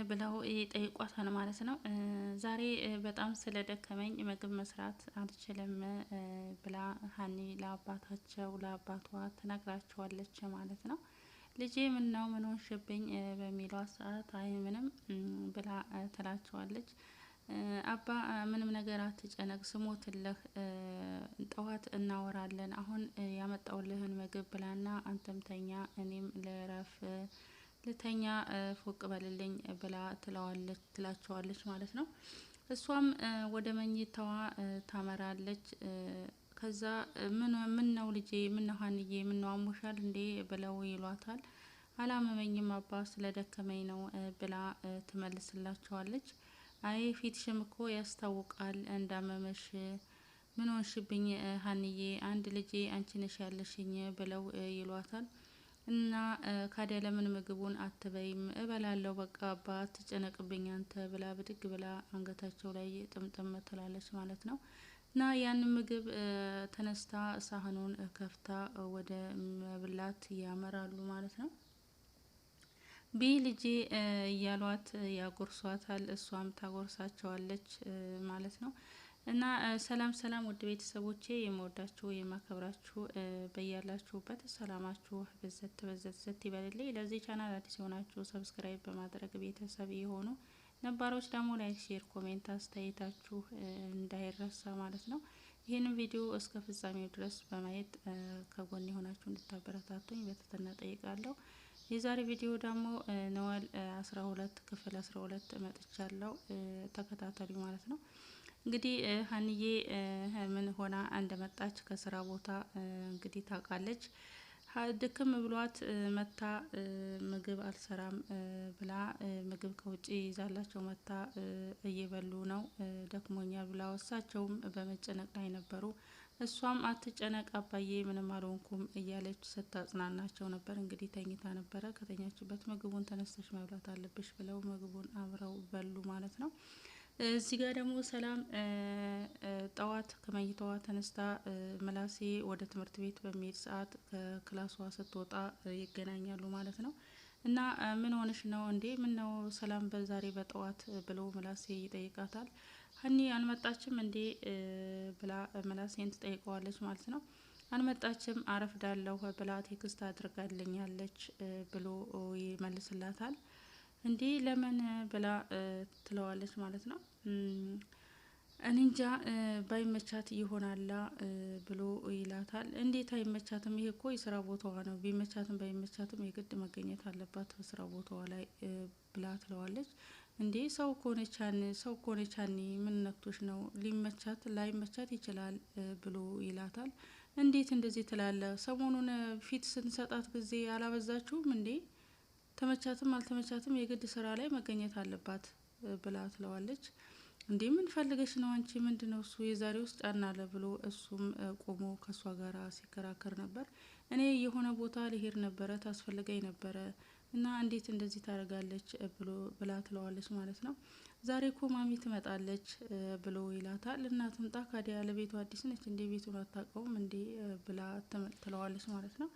ብለው ይጠይቋታል ማለት ነው። ዛሬ በጣም ስለደከመኝ ምግብ መስራት አልችልም ብላ ሀኒ ለአባቷ ትነግራቸዋለች ማለት ነው። ልጄ ምነው ምን ሆንሽብኝ በሚሏት ሰዓት አይ ምንም ብላ ትላቸዋለች። አባ ምንም ነገር አትጨነቅ ስሞትልህ ጠዋት እናወራለን አሁን ያመጣሁልህን ምግብ ብላና አንተም ተኛ እኔም ልረፍ ልተኛ ፎቅ በልልኝ ብላ ትላቸዋለች ማለት ነው። እሷም ወደ መኝታዋ ታመራለች። ከዛ ምን ነው ልጄ ምን ነው ሀንዬ ምን ነው አሞሻል እንዴ ብለው ይሏታል። አላመመኝም አባ ስለደከመኝ ነው ብላ ትመልስላቸዋለች። አይ ፊትሽም እኮ ያስታውቃል እንዳመመሽ ምን ሆንሽብኝ ሀንዬ አንድ ልጄ አንቺ ነሽ ያለሽኝ ብለው ይሏታል። እና ካዲያ ለምን ምግቡን አትበይም እበላለሁ በቃ አባ አትጨነቅብኝ አንተ ብላ ብድግ ብላ አንገታቸው ላይ ጥምጥም ትላለች ማለት ነው። እና ያንን ምግብ ተነስታ ሳህኑን ከፍታ ወደ መብላት ያመራሉ ማለት ነው። ብይ ልጄ እያሏት ያጎርሷታል እሷም ታጎርሳቸዋለች ማለት ነው። እና ሰላም ሰላም ውድ ቤተሰቦቼ የምወዳችሁ የማከብራችሁ በያላችሁበት ሰላማችሁ ብዝት ይበልልኝ። ለዚህ ቻናል አዲስ የሆናችሁ ሰብስክራይብ በማድረግ ቤተሰብ የሆኑ ነባሮች ደግሞ ላይክ ሼር ኮሜንት አስተያየታችሁ እንዳይረሳ ማለት ነው። ይህንን ቪዲዮ እስከ ፍጻሜው ድረስ በማየት ከጎን የሆናችሁ እንድታበረታቱኝ በትህትና እጠይቃለሁ። የዛሬ ቪዲዮ ደግሞ ኖዌል 12 ክፍል 12 መጥቻለሁ ተከታተሉ ማለት ነው። እንግዲህ ሀንዬ ምን ሆና እንደመጣች ከስራ ቦታ እንግዲህ ታውቃለች። ድክም ብሏት መታ ምግብ አልሰራም ብላ ምግብ ከውጪ ይዛላቸው መታ እየበሉ ነው ደክሞኛል ብላ እሳቸውም በመጨነቅ ላይ ነበሩ። እሷም አትጨነቅ አባዬ ምንም አልሆንኩም እያለች ስታጽናናቸው ነበር። እንግዲህ ተኝታ ነበረ ከተኛችበት ምግቡን ተነስተሽ መብላት አለብሽ ብለው ምግቡን አብረው በሉ ማለት ነው። እዚህ ጋር ደግሞ ሰላም ጠዋት ከመኝታዋ ተነስታ ምላሴ ወደ ትምህርት ቤት በሚሄድ ሰዓት ከክላሷ ስትወጣ ይገናኛሉ ማለት ነው። እና ምን ሆነሽ ነው እንዴ ምን ነው ሰላም በዛሬ በጠዋት ብሎ ምላሴ ይጠይቃታል። ሀኒ አልመጣችም እንዴ ብላ ምላሴን ትጠይቀዋለች ማለት ነው። አልመጣችም አረፍዳለሁ ብላ ቴክስት አድርጋልኛለች ብሎ ይመልስላታል። እንዴ ለምን ብላ ትለዋለች ማለት ነው። እኔ እንጃ ባይመቻት ይሆናላ ብሎ ይላታል። እንዴት አይመቻትም ይሄ እኮ የስራ ቦታዋ ነው ቢመቻትም ባይመቻትም የግድ መገኘት አለባት በስራ ቦታዋ ላይ ብላ ትለዋለች። እንዴ ሰው እኮ ነች ሀኒ ምን ነክቶሽ ነው ሊመቻት ላይመቻት ይችላል ብሎ ይላታል። እንዴት እንደዚህ ትላለህ ሰሞኑን ፊት ስንሰጣት ጊዜ አላበዛችሁም እንዴ? ተመቻትም አልተመቻትም የግድ ስራ ላይ መገኘት አለባት ብላ ትለዋለች። እንዴ ምን ፈልገሽ ነው አንቺ ምንድነው እሱ የዛሬ ውስጥ ጫና አለ ብሎ እሱም ቆሞ ከሷ ጋራ ሲከራከር ነበር። እኔ የሆነ ቦታ ልሄድ ነበረ ታስፈልገኝ ነበረ እና እንዴት እንደዚህ ታደርጋለች ብላ ትለዋለች ማለት ነው። ዛሬ እኮ ማሚ ትመጣለች ብሎ ይላታል። እና ትምጣ ካዲያ ለቤቱ አዲስ ነች እንዴ ቤቱን አታውቀውም እንዴ ብላ ትለዋለች ማለት ነው።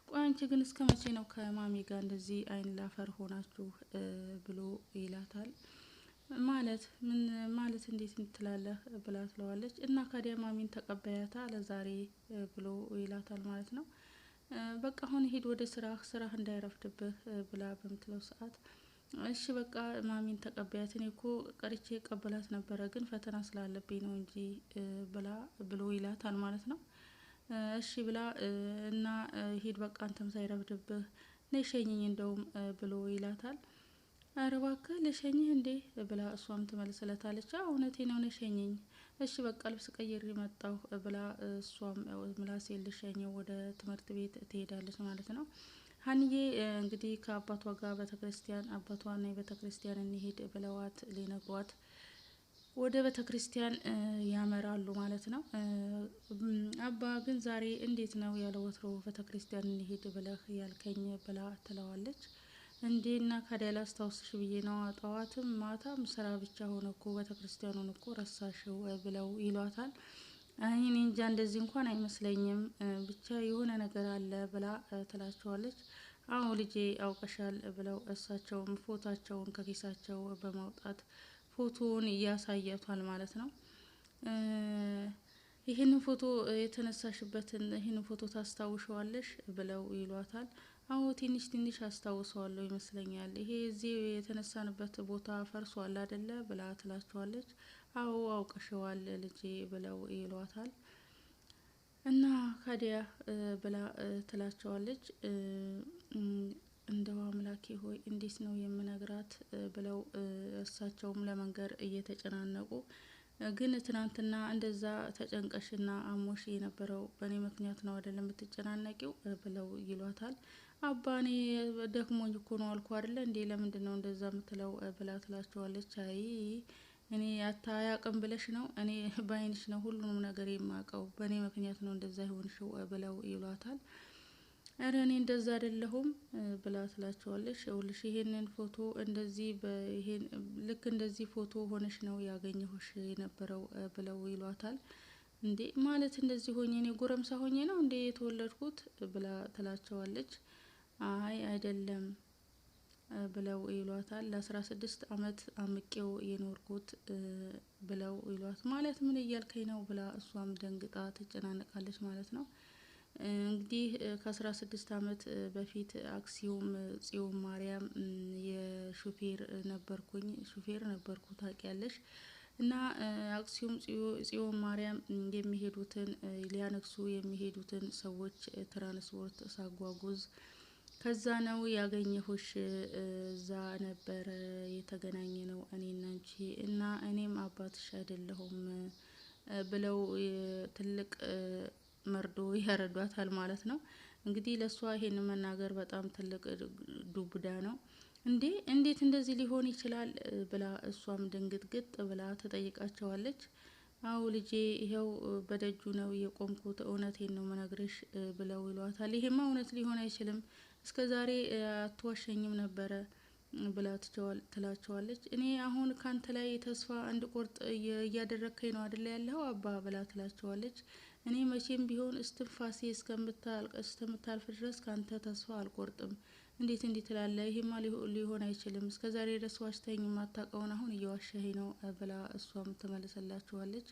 ቆይ አንቺ ግን እስከመቼ ነው ከማሚ ጋር እንደዚህ አይን ላፈር ሆናችሁ ብሎ ይላታል። ማለት ምን ማለት እንዴት ትላለህ ብላ ትለዋለች። እና ካዲያ ማሚን ተቀበያታ ለዛሬ ብሎ ይላታል ማለት ነው። በቃ አሁን ሂድ ወደ ስራህ እንዳይረፍድብህ ብላ በምትለው ሰዓት እሺ በቃ ማሚን ተቀበያት እኔ እኮ ቀርቼ ቀበላት ነበረ ግን ፈተና ስላለብኝ ነው እንጂ ብሎ ይላታል ማለት ነው። እሺ ብላ እና ሂድ በቃ አንተም ሳይረፍድብህ ነይ ሸኝኝ እንደውም ብሎ ይላታል። ኧረ እባክህ ልሸኝህ እንዴ ብላ እሷም ትመልስለታለች። አዎ እውነቴን ነው ነይ ሸኝኝ። እሺ በቃ ልብስ ቀይሬ መጣሁ ብላ እሷም ምላሴን ልሸኘው ወደ ትምህርት ቤት ትሄዳለች ማለት ነው። ሀንዬ እንግዲህ ከአባቷ ጋር ቤተክርስቲያን አባቷና የቤተክርስቲያን እንሂድ ብለዋት ሊነግሯት ወደ ቤተክርስቲያን ያመራሉ ማለት ነው። አባ ግን ዛሬ እንዴት ነው ያለ ወትሮ ቤተክርስቲያን እንሂድ ብለህ ያልከኝ ብላ ትለዋለች። እንዴና ካዲያ ላስታውስሽ ብዬ ነው ጠዋትም ማታም ስራ ብቻ ሆነ እኮ ቤተክርስቲያኑን እኮ ረሳሽው ብለው ይሏታል። አይ እኔ እንጃ እንደዚህ እንኳን አይመስለኝም ብቻ የሆነ ነገር አለ ብላ ትላቸዋለች። አዎ ልጄ አውቀሻል ብለው እሳቸውም ፎታቸውን ከኪሳቸው በማውጣት ፎቶውን እያሳያቷል ማለት ነው። ይህንን ፎቶ የተነሳሽበትን ይህንን ፎቶ ታስታውሸዋለሽ ብለው ይሏታል። አዎ ትንሽ ትንሽ አስታውሰዋለሁ ይመስለኛል። ይሄ እዚህ የተነሳንበት ቦታ ፈርሷል አይደለ ብላ ትላቸዋለች። አዎ አውቀሸዋል ልጄ ብለው ይሏታል። እና ካዲያ ብላ ትላቸዋለች። እንደው አምላኬ ሆይ እንዴት ነው የምነግራት ብለው እሳቸውም ለመንገር እየተጨናነቁ ግን ትናንትና እንደዛ ተጨንቀሽና አሞሽ የነበረው በእኔ ምክንያት ነው አይደለም የምትጨናነቂው ብለው ይሏታል። አባ እኔ ደክሞኝ እኮ ነው አልኩ አይደለ እንዴ ለምንድነው እንደዛ የምትለው ብላ ትላቸዋለች። አይ እኔ አታያቅም ብለሽ ነው እኔ በአይንሽ ነው ሁሉንም ነገር የማውቀው በእኔ ምክንያት ነው እንደዛ ይሆንሽው ብለው ይሏታል። እረ እኔ እንደዛ አይደለሁም ብላ ትላቸዋለች። ይኸውልሽ ይሄንን ፎቶ እንደዚህ በይሄን ልክ እንደዚህ ፎቶ ሆነሽ ነው ያገኘሁሽ የነበረው ብለው ይሏታል። እንዴ ማለት እንደዚህ ሆኜ እኔ ጎረምሳ ሆኜ ነው እንዴ የተወለድኩት ብላ ትላቸዋለች። አይ አይደለም ብለው ይሏታል። ለ16 አመት አምቄው የኖርኩት ብለው ይሏት ማለት ምን እያልከኝ ነው ብላ እሷም ደንግጣ ትጨናነቃለች ማለት ነው። እንግዲህ ከ16 አመት በፊት አክሲዮን ጽዮን ማርያም የሹፌር ነበርኩኝ ሹፌር ነበርኩ ታውቂያለሽ። እና አክሲዮን ጽዮን ማርያም የሚሄዱትን ሊያነግሱ የሚሄዱትን ሰዎች ትራንስፖርት ሳጓጉዝ ከዛ ነው ያገኘሁሽ። እዛ ነበረ የተገናኘነው እኔና አንቺ እና እኔም አባትሽ አይደለሁም ብለው ትልቅ መርዶ ያረዷታል ማለት ነው። እንግዲህ ለሷ ይሄን መናገር በጣም ትልቅ ዱብዳ ነው። እንዴ እንዴት እንደዚህ ሊሆን ይችላል ብላ እሷም ድንግጥግጥ ብላ ትጠይቃቸዋለች። አዎ ልጄ ይኸው በደጁ ነው የቆምኩት እውነቴን ነው ምነግርሽ ብለው ይሏታል። ይሄማ እውነት ሊሆን አይችልም እስከዛሬ አትዋሸኝም ነበረ ብላ ትላቸዋለች። እኔ አሁን ካንተ ላይ ተስፋ እንድቆርጥ እያደረከኝ ነው አይደል ያለኸው አባ ብላ ትላቸዋለች። እኔ መቼም ቢሆን እስትንፋሴ እስከምታልፍ ድረስ ካንተ ተስፋ አልቆርጥም። እንዴት እንዴት ትላለህ? ይሄማ ሊሆን አይችልም እስከዛሬ ድረስ ዋሽተኸኝ የማታውቀውን አሁን እየዋሸኸኝ ነው ብላ እሷም ትመልስላቸዋለች።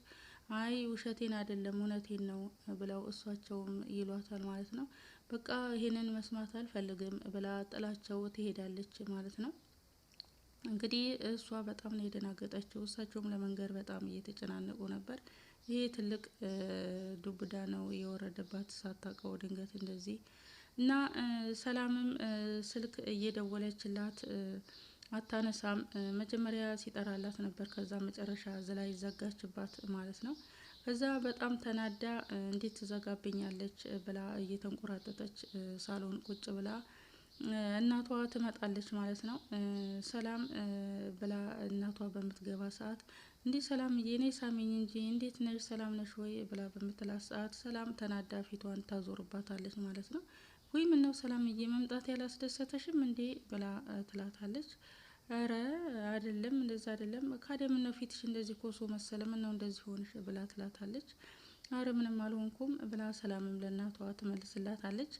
አይ ውሸቴን አይደለም እውነቴን ነው ብለው እሷቸውም ይሏታል ማለት ነው። በቃ ይሄንን መስማት አልፈልግም ብላ ጥላቸው ትሄዳለች ማለት ነው። እንግዲህ እሷ በጣም ነው የደናገጠችው እሳቸውም ለመንገር በጣም እየተጨናነቁ ነበር። ይሄ ትልቅ ዱብዳ ነው የወረደባት ሳታውቀው ድንገት እንደዚህ እና ሰላምም ስልክ እየደወለችላት አታነሳም። መጀመሪያ ሲጠራላት ነበር ከዛ መጨረሻ ዝላይ ዘጋችባት ማለት ነው። ከዛ በጣም ተናዳ እንዴት ትዘጋብኛለች ብላ እየተንቆራጠጠች ሳሎን ቁጭ ብላ እናቷ ትመጣለች ማለት ነው። ሰላም ብላ እናቷ በምትገባ ሰዓት እንዴ ሰላምዬ ነይ ሳሚኝ እንጂ እንዴት ነሽ ሰላም ነሽ ወይ ብላ በምትላት ሰዓት ሰላም ተናዳ ፊቷን ታዞርባታለች ማለት ነው። ወይ ምነው ሰላምዬ መምጣት ያላስደሰተሽም እንዴ ብላ ትላታለች። ኧረ አይደለም እንደዛ አይደለም ካዲያ ምነው ፊትሽ እንደዚህ ኮሶ መሰለ ምነው እንደዚህ ሆንሽ ብላ ትላታለች። አረ ምንም አልሆንኩም ብላ ሰላምም ለእናቷ ትመልስላታለች።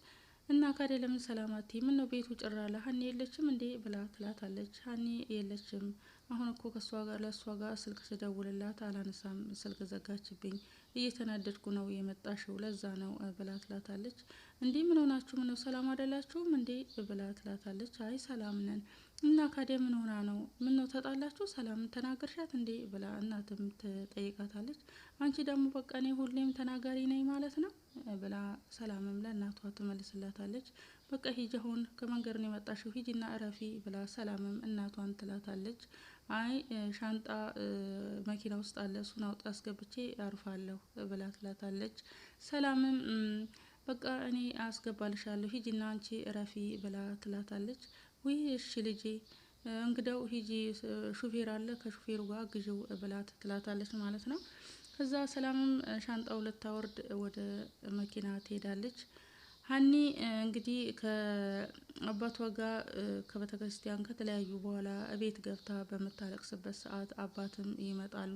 እና ካዲያ ለምን ሰላም አትይም ምነው ቤቱ ጭር አለ ሀኒ የለችም እንዴ ብላ ትላታለች። ሀኒ የለችም አሁን እኮ ከሷ ጋር ለሷ ጋር ስልክ ስደውልላት አላነሳም ስልክ ዘጋችብኝ እየተናደድኩ ነው የመጣሽው ለዛ ነው ብላ ትላታለች። እንዴ ምን ሆናችሁ ምነው ሰላም አይደላችሁም እንዴ ብላ ትላታለች። አይ ሰላም ነን። እና ካዲያ ምን ሆና ነው ምነው ተጣላችሁ ሰላምን ተናገርሻት እንዴ ብላ እናትም ትጠይቃታለች። አንቺ ደግሞ በቃ እኔ ሁሌም ተናጋሪ ነኝ ማለት ነው ብላ ሰላምም ለእናቷ ትመልስላታለች። በቃ ሂጂ አሁን ከመንገድ ነው የመጣሽው ሂጂና እረፊ ብላ ሰላምም እናቷን ትላታለች። አይ ሻንጣ መኪና ውስጥ አለ እሱን አውጣ አስገብቼ አርፋለሁ ብላ ትላታለች። ሰላምም በቃ እኔ አስገባልሻለሁ ሂጂና አንቺ እረፊ ብላ ትላታለች። ውይ እሺ ልጄ እንግዳው ሂጂ ሹፌር አለ ከሹፌሩ ጋር አግዢው ብላት ትላታለች ማለት ነው። ከዛ ሰላምም ሻንጣው ልታወርድ ወደ መኪና ትሄዳለች። ሀኒ እንግዲህ ከአባቷ ጋር ከቤተክርስቲያን ከተለያዩ በኋላ እቤት ገብታ በምታለቅስበት ሰዓት አባትም ይመጣሉ።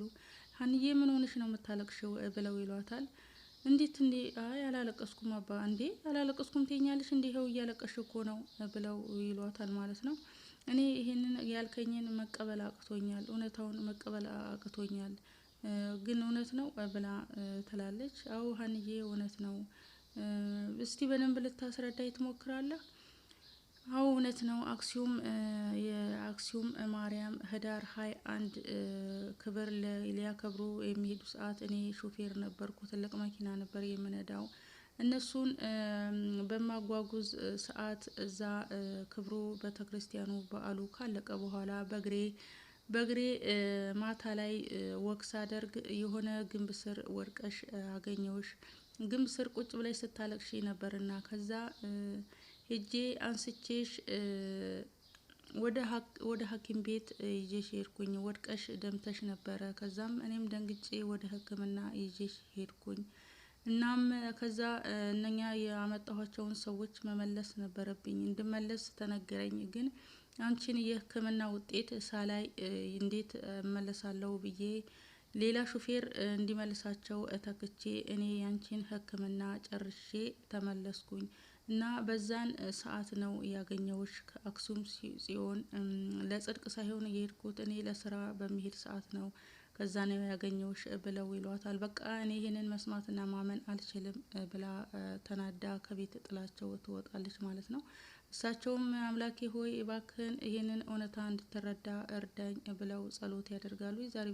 ሀኒዬ ምን ሆነሽ ነው የምታለቅሽው ብለው ይሏታል። እንዴት እንዴ? አይ አላለቀስኩም አባ። እንዴ አላለቀስኩም ትኛለሽ እንዴ? ይኸው እያለቀሽ እኮ ነው ብለው ይሏታል ማለት ነው። እኔ ይሄንን ያልከኝን መቀበል አቅቶኛል፣ እውነታውን መቀበል አቅቶኛል። ግን እውነት ነው ብላ ትላለች። አዎ ሀንዬ እውነት ነው። እስቲ በደንብ ልታስረዳኝ ትሞክራለህ? አዎ እውነት ነው። የአክሱም ማርያም ህዳር 21 ክብር ሊያከብሩ የሚሄዱ ሰዓት እኔ ሾፌር ነበርኩ። ትልቅ መኪና ነበር የምነዳው። እነሱን በማጓጉዝ ሰዓት እዛ ክብሩ ቤተክርስቲያኑ በዓሉ ካለቀ በኋላ በእግሬ ማታ ላይ ወክ ሳደርግ የሆነ ግንብ ስር ወድቀሽ አገኘውሽ። ግንብ ስር ቁጭ ብለሽ ስታለቅሺ ነበርና ከዛ ሄጄ አንስቼሽ ወደ ሐኪም ቤት ይዤሽ ሄድኩኝ። ወድቀሽ ደምተሽ ነበረ። ከዛም እኔም ደንግጬ ወደ ሕክምና ይዤሽ ሄድኩኝ። እናም ከዛ እነኛ ያመጣኋቸውን ሰዎች መመለስ ነበረብኝ። እንድመለስ ተነገረኝ። ግን አንቺን የህክምና ውጤት ሳላይ እንዴት እመለሳለሁ ብዬ ሌላ ሹፌር እንዲመልሳቸው ተክቼ እኔ ያንቺን ህክምና ጨርሼ ተመለስኩኝ። እና በዛን ሰዓት ነው ያገኘውሽ ከአክሱም ጽዮን። ለጽድቅ ሳይሆን የሄድኩት እኔ ለስራ በሚሄድ ሰዓት ነው። ከዛ ነው ያገኘውሽ ብለው ይሏታል። በቃ እኔ ይሄንን መስማትና ማመን አልችልም ብላ ተናዳ ከቤት ጥላቸው ትወጣለች ማለት ነው። እሳቸውም አምላኬ ሆይ እባክህን ይሄንን እውነታ እንድትረዳ እርዳኝ ብለው ጸሎት ያደርጋሉ። የዛሬ